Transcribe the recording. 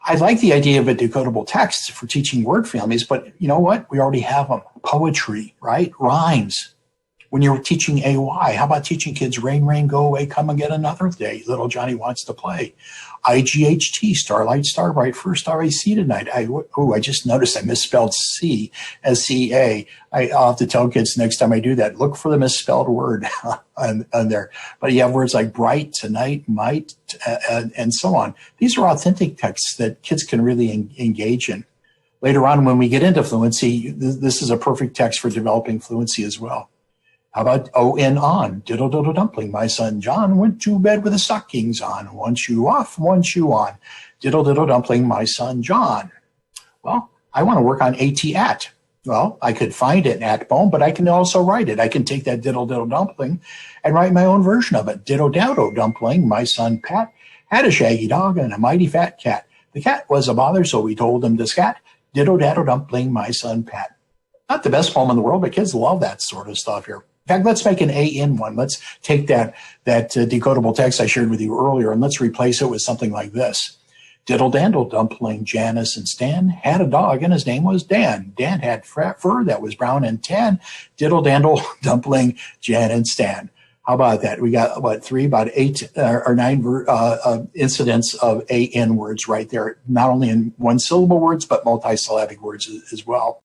I like the idea of a decodable text for teaching word families, but you know what? We already have them. Poetry, right? Rhymes. When you're teaching AY, how about teaching kids rain, rain, go away, come and get another day? Little Johnny wants to play. IGHT, Starlight, Starbright, first RAC tonight. I just noticed I misspelled C as CA. I'll have to tell kids next time I do that, look for the misspelled word on there. But you have words like bright, tonight, might, and so on. These are authentic texts that kids can really engage in. Later on, when we get into fluency, this is a perfect text for developing fluency as well. How about on? Diddle diddle dumpling, my son John went to bed with the stockings on. One shoe off, one shoe on. Diddle diddle dumpling, my son John. Well, I want to work on at. Well, I could find it in at bone, but I can also write it. I can take that diddle diddle dumpling and write my own version of it. Diddle dowdo dumpling, my son Pat had a shaggy dog and a mighty fat cat. The cat was a bother, so we told him to scat. Diddle daddle dumpling, my son Pat. Not the best poem in the world, but kids love that sort of stuff here. In fact, let's make an in one. Let's take that decodable text I shared with you earlier and let's replace it with something like this. Diddle dandle dumpling, Janice and Stan had a dog and his name was Dan. Dan had fur that was brown and tan. Diddle dandle dumpling, Jan and Stan. How about that? We got about 8 or 9 incidents of in words right there, not only in one syllable words, but multisyllabic words as well.